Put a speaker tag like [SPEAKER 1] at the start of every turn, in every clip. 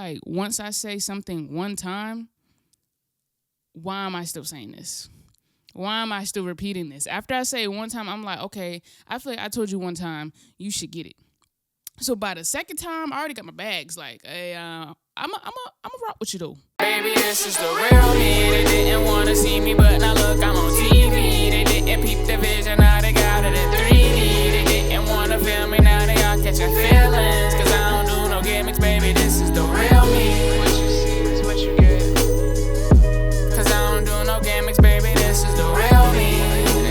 [SPEAKER 1] like once I say something one time, why am I still saying this? Why am I still repeating this? After I say it one time, I'm like, okay, I feel like I told you one time, you should get it. So by the second time, I already got my bags. Like, hey, I'm a rock with you though. Baby, this is the real me. They didn't want to see me, but now look, I'm on TV. They didn't peep the vision, now they got it in 3D. They didn't want to feel me, now they all catching feelings. Cause I don't do no gimmicks, baby, this is the real me. What you see is what you get. Cause I don't do no gimmicks, baby, this is the real me.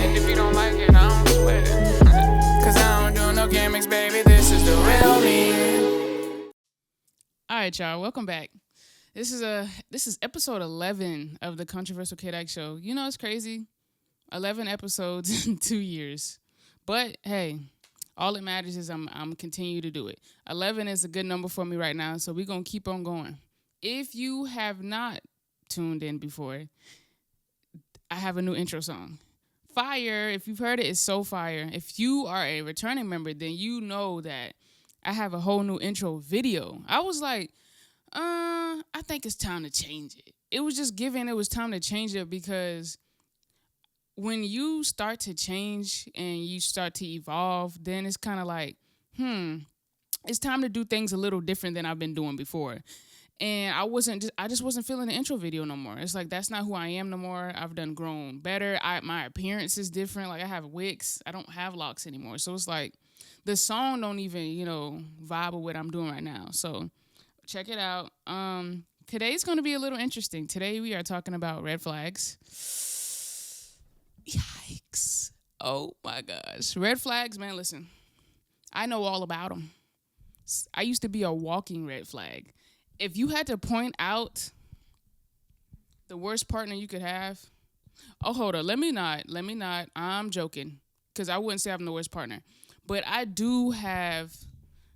[SPEAKER 1] And if you don't like it, I don't sweat it. Cause I don't do no gimmicks, baby, this is the real me. All right, y'all, welcome back. This is episode 11 of the Controversial Kid Show. You know, it's crazy. 11 episodes in 2 years. But hey, all that matters is I'm continue to do it. 11 is a good number for me right now, so we're going to keep on going. If you have not tuned in before, I have a new intro song. Fire, if you've heard it, it's so fire. If you are a returning member, then you know that I have a whole new intro video. I was like, I think it's time to change it. It was just given it was time to change it because when you start to change and you start to evolve, then it's kind of like, it's time to do things a little different than I've been doing before. And I just wasn't feeling the intro video no more. It's like, that's not who I am no more. I've done grown better. My appearance is different. Like, I have wigs. I don't have locks anymore. So it's like, the song don't even, vibe with what I'm doing right now. So check it out. Today's going to be a little interesting. Today we are talking about red flags. Yikes. Oh my gosh. Red flags, man, listen. I know all about them. I used to be a walking red flag. If you had to point out the worst partner you could have, hold on, let me not. I'm joking because I wouldn't say I'm the worst partner. But I do have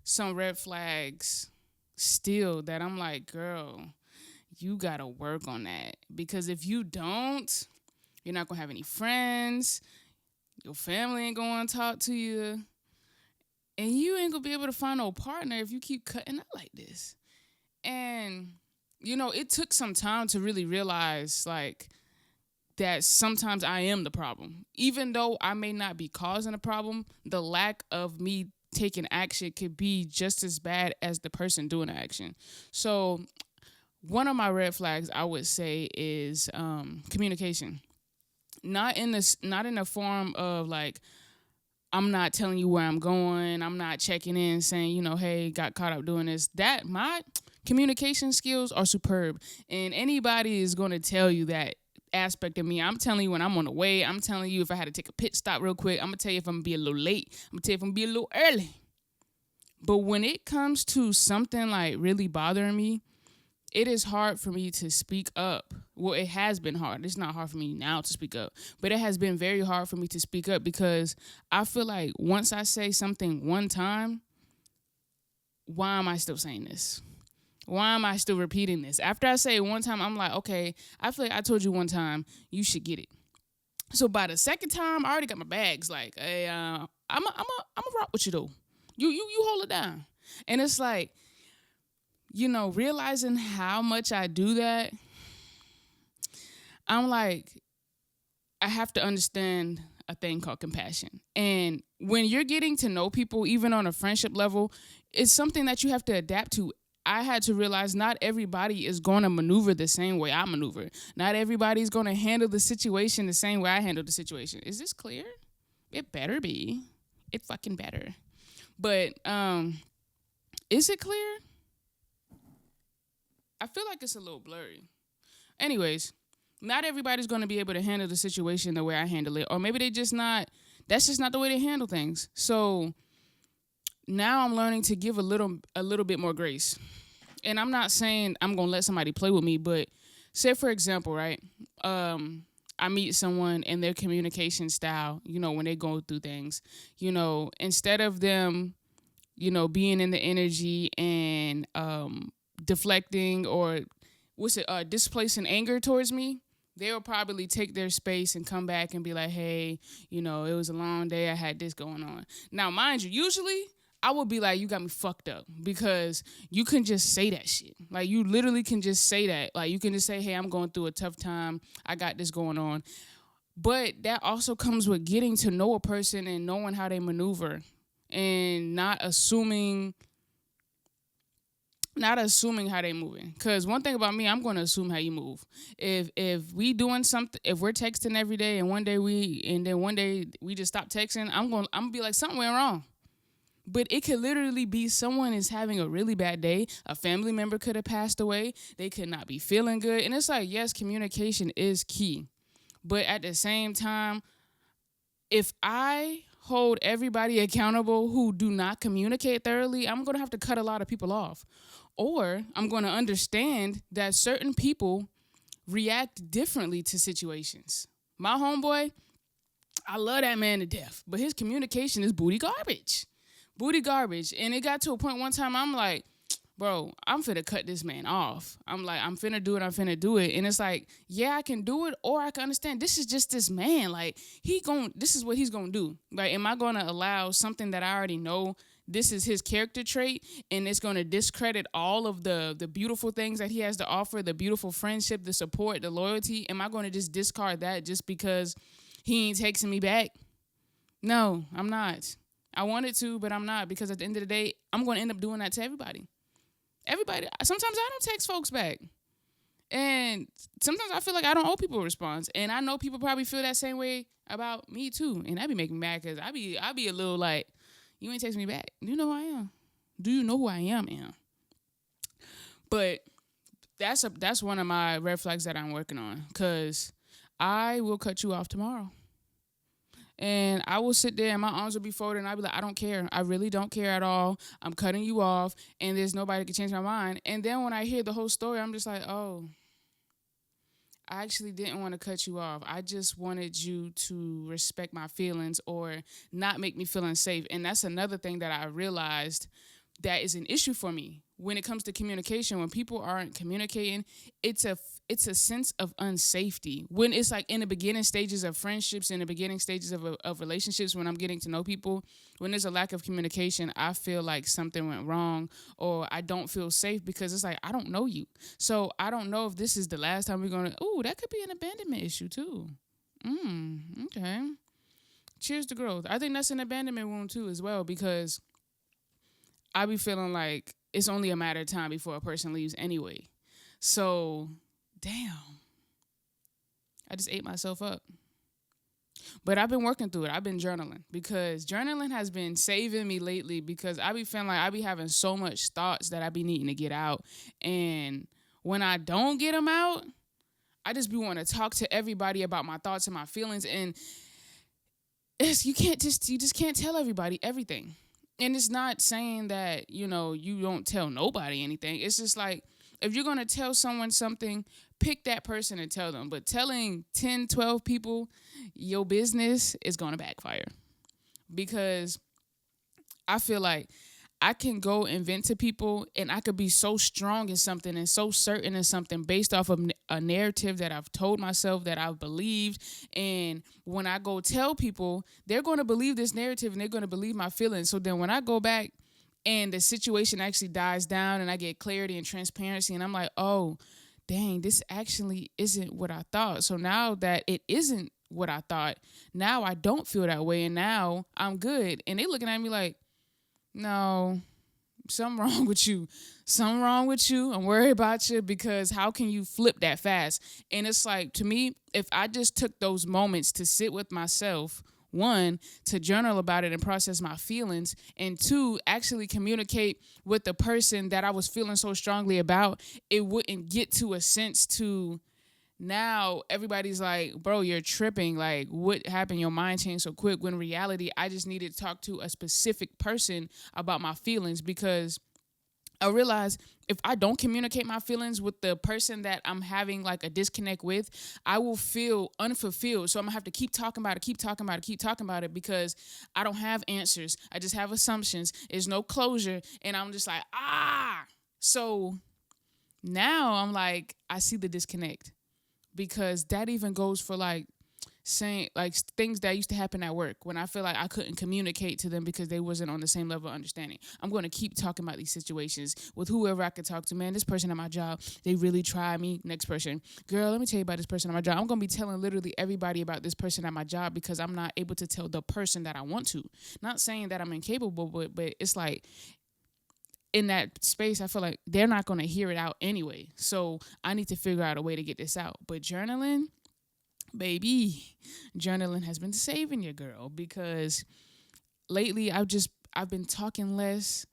[SPEAKER 1] some red flags still that I'm like, girl, you got to work on that. Because if you don't, you're not going to have any friends. Your family ain't going to talk to you. And you ain't going to be able to find no partner if you keep cutting out like this. And, it took some time to really realize, like, that sometimes I am the problem. Even though I may not be causing a problem, the lack of me taking action could be just as bad as the person doing the action. So one of my red flags, I would say, is communication. Not in the form of, like, I'm not telling you where I'm going. I'm not checking in saying, hey, got caught up doing this. That my communication skills are superb. And anybody is going to tell you that aspect of me. I'm telling you when I'm on the way. I'm telling you if I had to take a pit stop real quick. I'm going to tell you if I'm going to be a little late. I'm going to tell you if I'm going to be a little early. But when it comes to something like really bothering me, it is hard for me to speak up. Well, it has been hard. It's not hard for me now to speak up. But it has been very hard for me to speak up because I feel like once I say something one time, why am I still saying this? Why am I still repeating this? After I say it one time, I'm like, okay, I feel like I told you one time, you should get it. So by the second time, I already got my bags. Like, hey, I'm a rock with you though. You hold it down. And it's like, realizing how much I do that, I'm like, I have to understand a thing called compassion. And when you're getting to know people, even on a friendship level, it's something that you have to adapt to. I had to realize not everybody is going to maneuver the same way I maneuver. Not everybody's going to handle the situation the same way I handle the situation. Is this clear? It better be. It fucking better. But is it clear? I feel like it's a little blurry. Anyways, not everybody's going to be able to handle the situation the way I handle it. Or maybe that's just not the way they handle things. So now I'm learning to give a little bit more grace. And I'm not saying I'm going to let somebody play with me, but say, for example, right, I meet someone and their communication style, when they go through things, instead of them, being in the energy and deflecting or displacing anger towards me, they'll probably take their space and come back and be like, hey, it was a long day. I had this going on. Now, mind you, usually I would be like, you got me fucked up because you can just say that shit. Like, you literally can just say that. Like, you can just say, hey, I'm going through a tough time. I got this going on. But that also comes with getting to know a person and knowing how they maneuver and not assuming how they moving. Because one thing about me, I'm going to assume how you move. If we doing something, if we're texting every day and then one day we just stop texting, I'm gonna be like, something went wrong. But it could literally be someone is having a really bad day. A family member could have passed away. They could not be feeling good. And it's like, yes, communication is key. But at the same time, if I hold everybody accountable who do not communicate thoroughly, I'm going to have to cut a lot of people off. Or I'm going to understand that certain people react differently to situations. My homeboy, I love that man to death, but his communication is booty garbage. Booty garbage. And it got to a point one time I'm like, bro, I'm finna cut this man off. I'm like, I'm finna do it. And it's like, yeah, I can do it, or I can understand this is just this man. Like, this is what he's gonna do. Like, am I gonna allow something that I already know this is his character trait, and it's gonna discredit all of the beautiful things that he has to offer, the beautiful friendship, the support, the loyalty? Am I gonna just discard that just because he ain't texting me back? No, I'm not. I wanted to, but I'm not, because at the end of the day, I'm gonna end up doing that to everybody. Sometimes I don't text folks back. And sometimes I feel like I don't owe people a response. And I know people probably feel that same way about me too. And that be making me mad because I be a little like, you ain't text me back. Do you know who I am? Do you know who I am? But that's one of my red flags that I'm working on, because I will cut you off tomorrow. And I will sit there and my arms will be folded and I'll be like, I don't care. I really don't care at all. I'm cutting you off and there's nobody that can change my mind. And then when I hear the whole story, I'm just like, oh, I actually didn't want to cut you off. I just wanted you to respect my feelings or not make me feel unsafe. And that's another thing that I realized that is an issue for me when it comes to communication. When people aren't communicating, it's a sense of unsafety. When it's like in the beginning stages of friendships, in the beginning stages of relationships, when I'm getting to know people, when there's a lack of communication, I feel like something went wrong, or I don't feel safe, because it's like, I don't know you. So I don't know if this is the last time we're going to, that could be an abandonment issue too. Okay. Cheers to growth. I think that's an abandonment wound too as well, because I be feeling like it's only a matter of time before a person leaves anyway. So, damn. I just ate myself up. But I've been working through it. I've been journaling, because journaling has been saving me lately, because I be feeling like I be having so much thoughts that I be needing to get out. And when I don't get them out, I just be wanting to talk to everybody about my thoughts and my feelings. And you just can't tell everybody everything. And it's not saying that, you don't tell nobody anything. It's just like, if you're going to tell someone something, pick that person and tell them. But telling 10, 12 people your business is going to backfire. Because I feel like I can go and vent to people, and I could be so strong in something and so certain in something based off of a narrative that I've told myself, that I've believed. And when I go tell people, they're going to believe this narrative and they're going to believe my feelings. So then when I go back and the situation actually dies down and I get clarity and transparency, and I'm like, oh, dang, this actually isn't what I thought. So now that it isn't what I thought, now I don't feel that way, and now I'm good. And they looking at me like, no, something wrong with you. Something wrong with you. I'm worried about you, because how can you flip that fast? And it's like, to me, if I just took those moments to sit with myself, one, to journal about it and process my feelings, and two, actually communicate with the person that I was feeling so strongly about, it wouldn't get to a sense to, now everybody's like, bro, you're tripping. Like, what happened? Your mind changed so quick. When in reality, I just needed to talk to a specific person about my feelings, because I realized if I don't communicate my feelings with the person that I'm having like a disconnect with, I will feel unfulfilled. So I'm gonna have to keep talking about it, because I don't have answers. I just have assumptions. There's no closure. And I'm just like, So now I'm like, I see the disconnect. Because that even goes for like saying like things that used to happen at work when I feel like I couldn't communicate to them because they wasn't on the same level of understanding. I'm going to keep talking about these situations with whoever I could talk to. Man, this person at my job, they really tried me. Next person, girl, let me tell you about this person at my job. I'm going to be telling literally everybody about this person at my job because I'm not able to tell the person that I want to. Not saying that I'm incapable, but it's like in that space, I feel like they're not going to hear it out anyway. So I need to figure out a way to get this out. But journaling, baby, journaling has been saving your girl because lately I've been talking less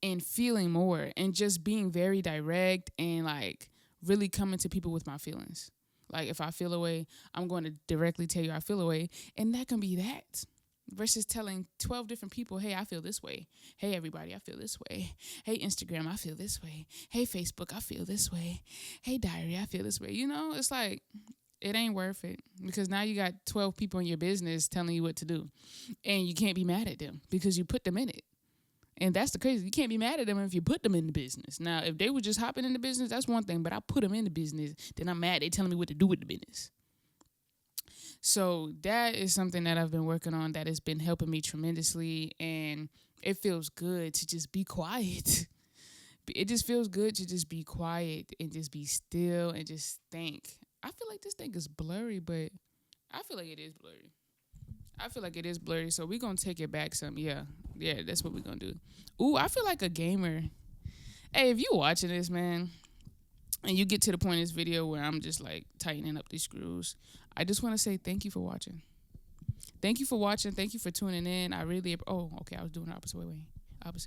[SPEAKER 1] and feeling more and just being very direct and like really coming to people with my feelings. Like if I feel a way, I'm going to directly tell you I feel a way, and that can be that. Versus telling 12 different people, hey, I feel this way. Hey, everybody, I feel this way. Hey, Instagram, I feel this way. Hey, Facebook, I feel this way. Hey, diary, I feel this way. You know, it's like, it ain't worth it because now you got 12 people in your business telling you what to do. And you can't be mad at them because you put them in it. And that's the crazy. You can't be mad at them if you put them in the business. Now, if they were just hopping in the business, that's one thing. But I put them in the business, then I'm mad. They telling me what to do with the business. So that is something that I've been working on that has been helping me tremendously. And it feels good to just be quiet. It just feels good to just be quiet and just be still and just think. I feel like this thing is blurry, but I feel like it is blurry. I feel like it is blurry, so we're going to take it back some. Yeah, that's what we're going to do. Ooh, I feel like a gamer. Hey, if you watching this, man, and you get to the point in this video where I'm just like tightening up these screws, I just want to say thank you for watching. Thank you for watching. Thank you for tuning in. I really, I was doing the opposite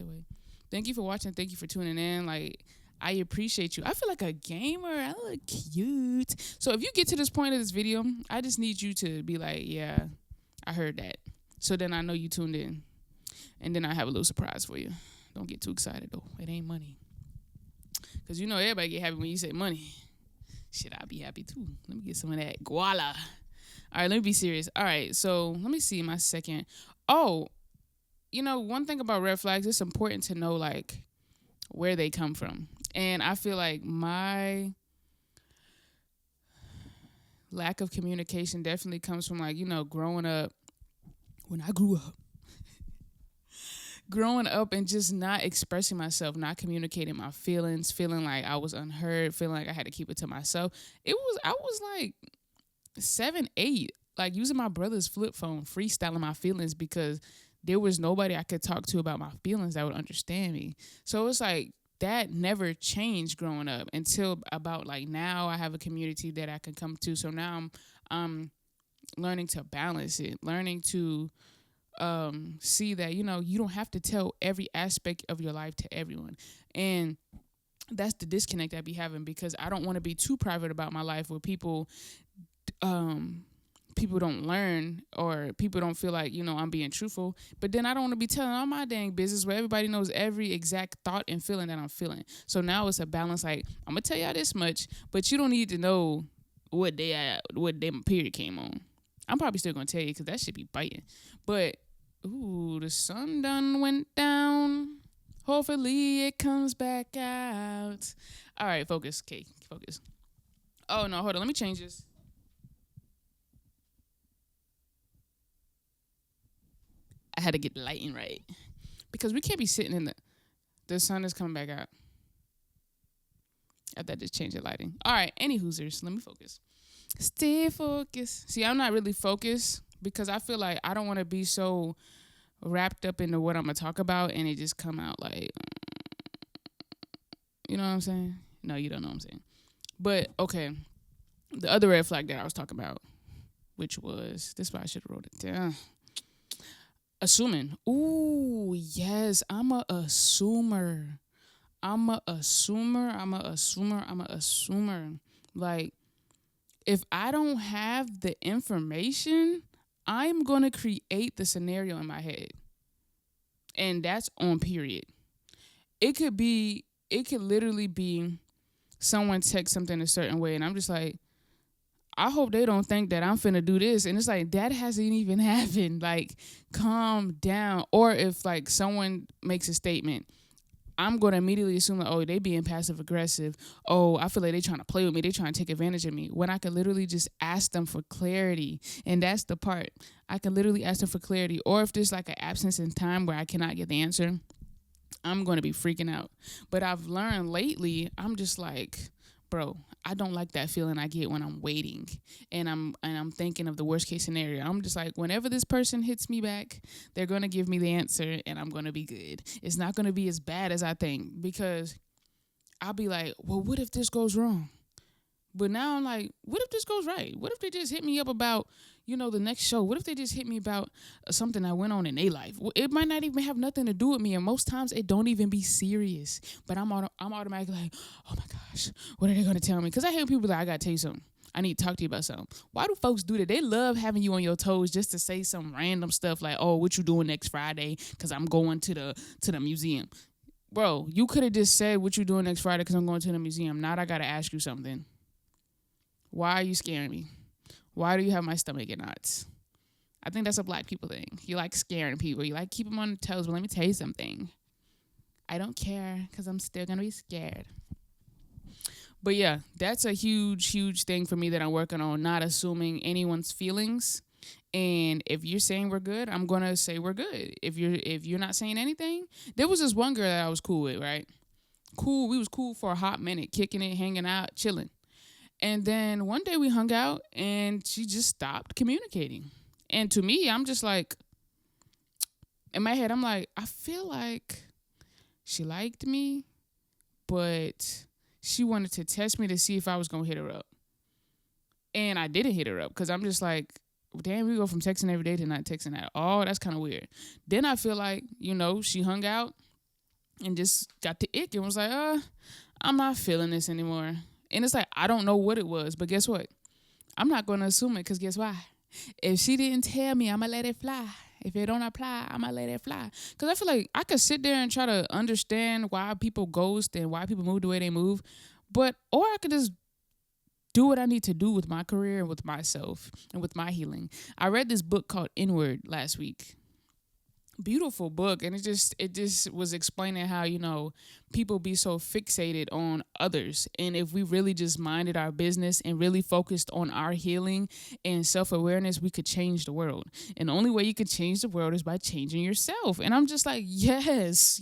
[SPEAKER 1] way. Thank you for watching. Thank you for tuning in. Like, I appreciate you. I feel like a gamer. I look cute. So if you get to this point of this video, I just need you to be like, yeah, I heard that. So then I know you tuned in. And then I have a little surprise for you. Don't get too excited, though. It ain't money. Because you know everybody get happy when you say money. Shit, I'll be happy, too. Let me get some of that guala. All right, let me be serious. All right, so let me see my second. Oh, you know, one thing about red flags, it's important to know, like, where they come from. And I feel like my lack of communication definitely comes from, like, you know, growing up. When I grew up. Growing up and just not expressing myself, not communicating my feelings, feeling like I was unheard, feeling like I had to keep it to myself. I was like 7, 8, like using my brother's flip phone, freestyling my feelings because there was nobody I could talk to about my feelings that would understand me. So it's like that never changed growing up until about like now I have a community that I can come to. So now I'm learning to balance it, learning to see that, you know, you don't have to tell every aspect of your life to everyone. And that's the disconnect I be having because I don't want to be too private about my life where people don't learn or people don't feel like, you know, I'm being truthful. But then I don't want to be telling all my dang business where everybody knows every exact thought and feeling that I'm feeling. So now it's a balance. Like, I'm going to tell y'all this much, but you don't need to know what day my period came on. I'm probably still going to tell you because that should be biting. But, ooh, the sun done went down. Hopefully it comes back out. All right, focus. Okay, focus. Oh, no, hold on. Let me change this. I had to get the lighting right. Because we can't be sitting in the sun is coming back out. I thought just change the lighting. All right, any hoosers. Let me focus. Stay focused. See, I'm not really focused because I feel like I don't want to be so wrapped up into what I'm going to talk about and it just come out like, you know what I'm saying? No, you don't know what I'm saying. But, okay, the other red flag that I was talking about, which was, this is why I should have wrote it down. Assuming. Ooh, yes, I'm a assumer. Like, if I don't have the information, I'm going to create the scenario in my head. And that's on period. It could literally be someone text something a certain way, and I'm just like, I hope they don't think that I'm finna do this. And it's like, that hasn't even happened. Like, calm down. Or if, like, someone makes a statement, I'm going to immediately assume that, oh, they being passive aggressive. Oh, I feel like they trying to play with me. They trying to take advantage of me. When I could literally just ask them for clarity. And that's the part. I can literally ask them for clarity. Or if there's like an absence in time where I cannot get the answer, I'm going to be freaking out. But I've learned lately, I'm just like, bro, I don't like that feeling I get when I'm waiting and I'm thinking of the worst case scenario. I'm just like, whenever this person hits me back, they're going to give me the answer and I'm going to be good. It's not going to be as bad as I think, because I'll be like, well, what if this goes wrong? But now I'm like, what if this goes right? What if they just hit me up about, the next show? What if they just hit me about something that went on in their life? It might not even have nothing to do with me, and most times it don't even be serious. But I'm automatically like, oh my gosh, what are they gonna tell me? Because I hear people like, I gotta tell you something. I need to talk to you about something. Why do folks do that? They love having you on your toes just to say some random stuff like, oh, what you doing next Friday? Because I'm going to the museum. Bro, you could have just said what you doing next Friday because I'm going to the museum. Now I gotta ask you something. Why are you scaring me? Why do you have my stomach in knots? I think that's a black people thing. You like scaring people. You like keep them on their toes. But let me tell you something. I don't care because I'm still going to be scared. But yeah, that's a huge, huge thing for me that I'm working on, not assuming anyone's feelings. And if you're saying we're good, I'm going to say we're good. If you're not saying anything, there was this one girl that I was cool with, right? Cool. We was cool for a hot minute, kicking it, hanging out, chilling. And then one day we hung out and she just stopped communicating. And to me, I'm just like, in my head, I'm like, I feel like she liked me, but she wanted to test me to see if I was going to hit her up. And I didn't hit her up because I'm just like, damn, we go from texting every day to not texting at all. That's kind of weird. Then I feel like, she hung out and just got the ick and was like, I'm not feeling this anymore. And it's like, I don't know what it was, but guess what? I'm not going to assume it because guess why? If she didn't tell me, I'm going to let it fly. If it don't apply, I'm going to let it fly. Because I feel like I could sit there and try to understand why people ghost and why people move the way they move. Or I could just do what I need to do with my career and with myself and with my healing. I read this book called Inward last week. Beautiful book, and it just was explaining how people be so fixated on others, and if we really just minded our business and really focused on our healing and self-awareness, we could change the world. And the only way you can change the world is by changing yourself. And I'm just like, yes.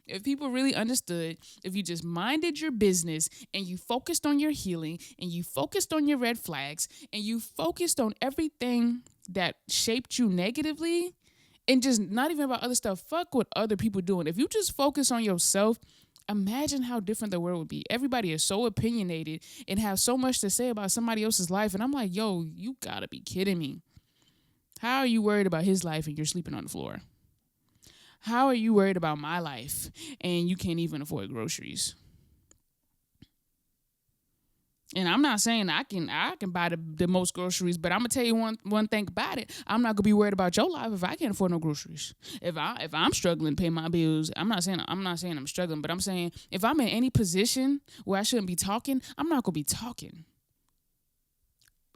[SPEAKER 1] If people really understood, if you just minded your business and you focused on your healing and you focused on your red flags and you focused on everything that shaped you negatively, and just not even about other stuff. Fuck what other people doing. If you just focus on yourself, imagine how different the world would be. Everybody is so opinionated and have so much to say about somebody else's life. And I'm like, yo, you gotta be kidding me. How are you worried about his life and you're sleeping on the floor? How are you worried about my life and you can't even afford groceries? And I'm not saying I can buy the most groceries, but I'm gonna tell you one thing about it. I'm not gonna be worried about your life if I can't afford no groceries. If I'm struggling to pay my bills, I'm not saying I'm struggling, but I'm saying if I'm in any position where I shouldn't be talking, I'm not gonna be talking.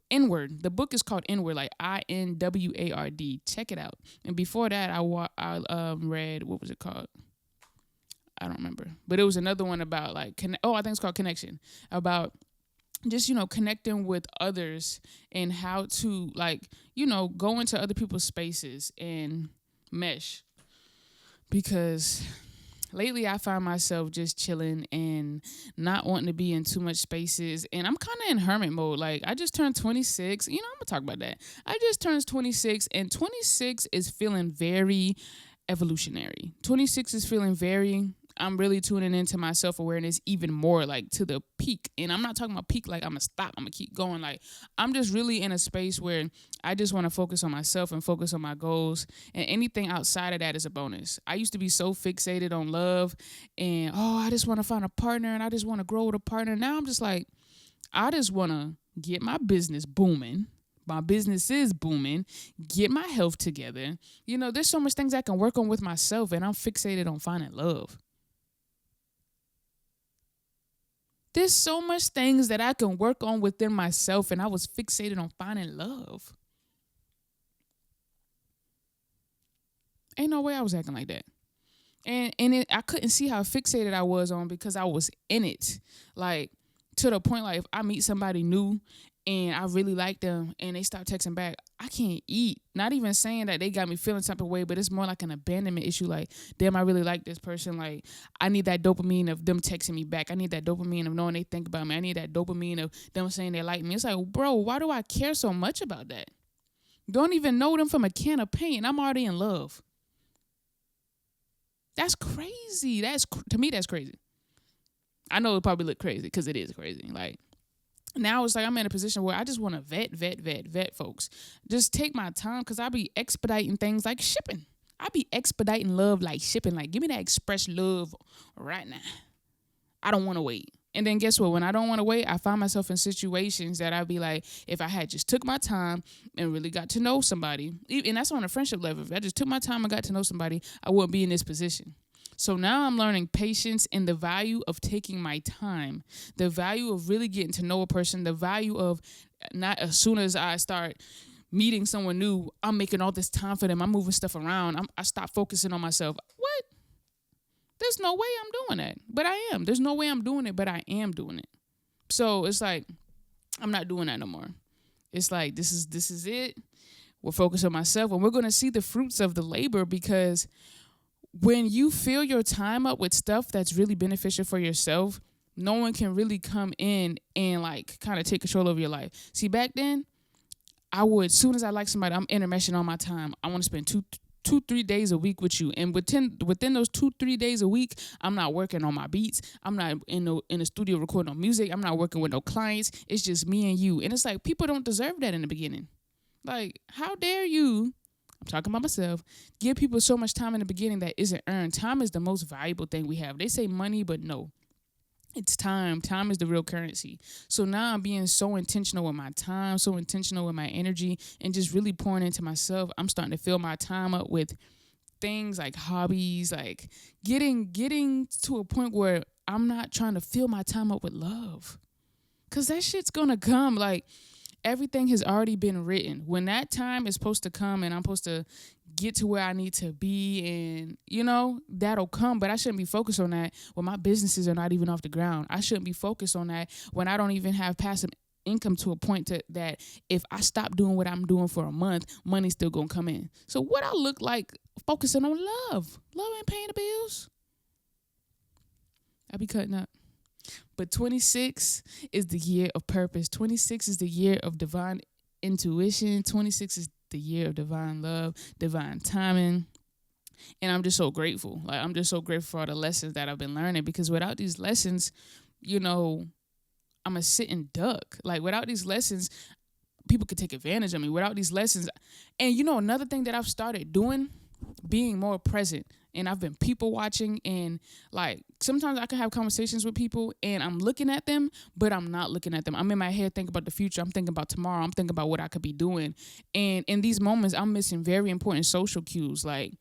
[SPEAKER 1] Inward. The book is called Inward, like INWARD. Check it out. And before that, I read, what was it called? I don't remember, but it was another one about like I think it's called Connection, about just connecting with others and how to go into other people's spaces and mesh. Because lately I find myself just chilling and not wanting to be in too much spaces, and I'm kind of in hermit mode. Like, I just turned 26. I'm gonna talk about that. I just turned 26, and 26 is feeling very evolutionary. 26 is feeling very, I'm really tuning into my self-awareness even more, like to the peak. And I'm not talking about peak like I'm gonna stop, I'm gonna keep going. Like, I'm just really in a space where I just want to focus on myself and focus on my goals, and anything outside of that is a bonus. I used to be so fixated on love and I just want to find a partner and I just want to grow with a partner. Now I'm just like, I just want to get my business booming. My business is booming, get my health together. There's so much things I can work on with myself, and I'm fixated on finding love. There's so much things that I can work on within myself, and I was fixated on finding love. Ain't no way I was acting like that. I couldn't see how fixated I was on because I was in it, like to the point like if I meet somebody new and I really like them and they stop texting back, I can't eat. Not even saying that they got me feeling some type of way, but it's more like an abandonment issue. Like, damn, I really like this person. Like, I need that dopamine of them texting me back. I need that dopamine of knowing they think about me. I need that dopamine of them saying they like me. It's like, bro, why do I care so much about that? Don't even know them from a can of paint. I'm already in love. That's crazy. To me, that's crazy. I know it probably look crazy because it is crazy. Like, now it's like I'm in a position where I just want to vet folks. Just take my time because I be expediting things like shipping. I be expediting love like shipping. Like, give me that express love right now. I don't want to wait. And then guess what? When I don't want to wait, I find myself in situations that I'd be like, if I had just took my time and really got to know somebody, and that's on a friendship level, if I just took my time and got to know somebody, I wouldn't be in this position. So now I'm learning patience and the value of taking my time, the value of really getting to know a person, the value of not as soon as I start meeting someone new, I'm making all this time for them. I'm moving stuff around. I stop focusing on myself. What? There's no way I'm doing that, but I am. There's no way I'm doing it, but I am doing it. So it's like, I'm not doing that no more. It's like, this is it. We're focused on myself, and we're going to see the fruits of the labor, because when you fill your time up with stuff that's really beneficial for yourself, no one can really come in and like kind of take control of your life. See, back then, I would, as soon as I like somebody, I'm intermeshing on my time. I want to spend 2-3 days a week with you, and within those 2-3 days a week, I'm not working on my beats. I'm not in the studio recording no music. I'm not working with no clients. It's just me and you. And it's like, people don't deserve that in the beginning. Like, how dare you? I'm talking about myself. Give people so much time in the beginning that isn't earned. Time is the most valuable thing we have. They say money, but no. It's time. Time is the real currency. So now I'm being so intentional with my time, so intentional with my energy, and just really pouring into myself. I'm starting to fill my time up with things like hobbies, like getting to a point where I'm not trying to fill my time up with love. Because that shit's going to come. Like, everything has already been written. When that time is supposed to come and I'm supposed to get to where I need to be, and, that'll come. But I shouldn't be focused on that when my businesses are not even off the ground. I shouldn't be focused on that when I don't even have passive income to a point that if I stop doing what I'm doing for a month, money's still going to come in. So what I look like focusing on love. Love ain't paying the bills. I be cutting up. But 26 is the year of purpose. 26 is the year of divine intuition. 26 is the year of divine love, divine timing. And I'm just so grateful. Like, I'm just so grateful for all the lessons that I've been learning, because without these lessons, I'm a sitting duck. Like, without these lessons, people could take advantage of me. Without these lessons, and another thing that I've started doing, being more present. And I've been people watching, and like sometimes I can have conversations with people and I'm looking at them, but I'm not looking at them. I'm in my head thinking about the future. I'm thinking about tomorrow. I'm thinking about what I could be doing. And in these moments, I'm missing very important social cues. Like,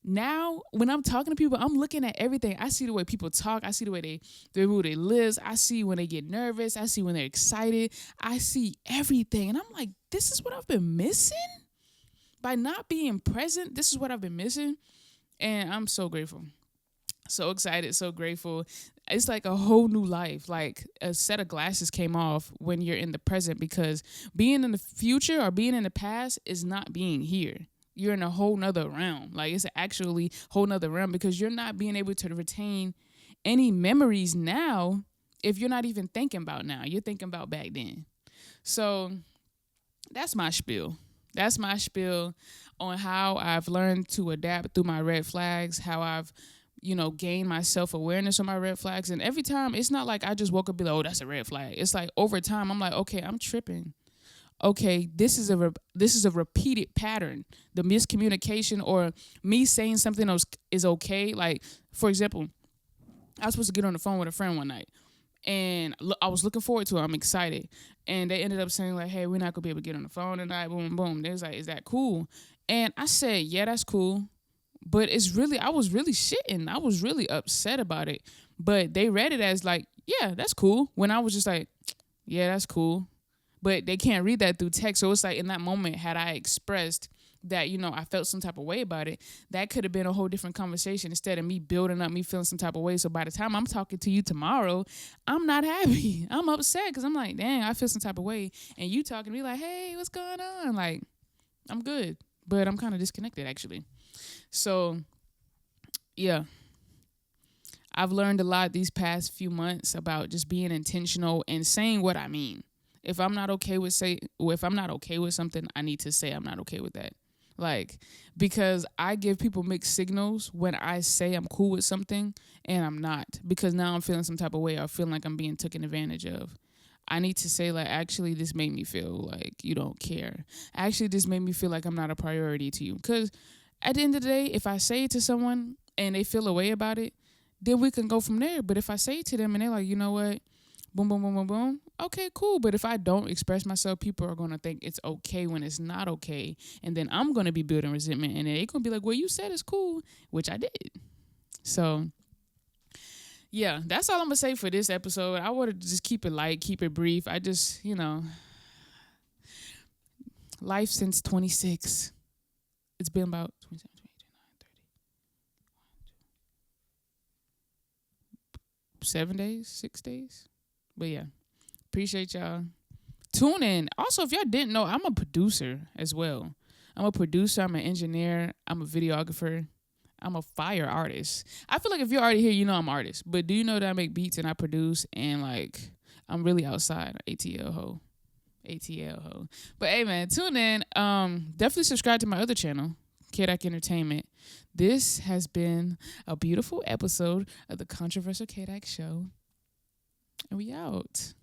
[SPEAKER 1] now when I'm talking to people, I'm looking at everything. I see the way people talk. I see the way they live. I see when they get nervous. I see when they're excited. I see everything. And I'm like, this is what I've been missing? By not being present, this is what I've been missing. And I'm so grateful. So excited, so grateful. It's like a whole new life. Like, a set of glasses came off when you're in the present, because being in the future or being in the past is not being here. You're in a whole nother realm. Like, it's actually a whole nother realm, because you're not being able to retain any memories now if you're not even thinking about now. You're thinking about back then. So that's my spiel. That's my spiel on how I've learned to adapt through my red flags, how I've, gained my self-awareness on my red flags. And every time, it's not like I just woke up and be like, oh, that's a red flag. It's like over time, I'm like, okay, I'm tripping. Okay, this is a repeated pattern. The miscommunication, or me saying something else is okay. Like, for example, I was supposed to get on the phone with a friend one night. And I was looking forward to it. I'm excited. And they ended up saying, like, hey, we're not going to be able to get on the phone tonight. Boom, boom. They was like, is that cool? And I said, yeah, that's cool. But I was really shitting. I was really upset about it. But they read it as like, yeah, that's cool. When I was just like, yeah, that's cool. But they can't read that through text. So it's like, in that moment, had I expressed that, I felt some type of way about it, that could have been a whole different conversation instead of me building up me feeling some type of way. So by the time I'm talking to you tomorrow, I'm not happy. I'm upset because I'm like, dang, I feel some type of way. And you talking to me like, hey, what's going on? Like, I'm good, but I'm kind of disconnected actually. So, yeah. I've learned a lot these past few months about just being intentional and saying what I mean. If I'm not okay with something, I need to say I'm not okay with that. Like, because I give people mixed signals when I say I'm cool with something and I'm not, because now I'm feeling some type of way or feeling like I'm being taken advantage of. I need to say, like, actually, this made me feel like you don't care. Actually, this made me feel like I'm not a priority to you. Because at the end of the day, if I say it to someone and they feel a way about it, then we can go from there. But if I say it to them and they're like, you know what, boom, boom, boom, boom, boom, okay, cool. But if I don't express myself, people are going to think it's okay when it's not okay. And then I'm going to be building resentment. And they're going to be like, well, you said it's cool, which I did. So, yeah, that's all I'm going to say for this episode. I wanted to just keep it light, keep it brief. I just, life since 26. It's been about 27, 7 days, 6 days. But yeah, appreciate y'all. Tune in. Also, if y'all didn't know, I'm a producer as well. I'm a producer, I'm an engineer, I'm a videographer, I'm a fire artist. I feel like if you're already here, you know I'm an artist. But do you know that I make beats and I produce and like I'm really outside. ATL ho. ATL ho. But hey man, tune in. Definitely subscribe to my other channel, Kodak Entertainment. This has been a beautiful episode of the Controversial Kodak Show. And we out.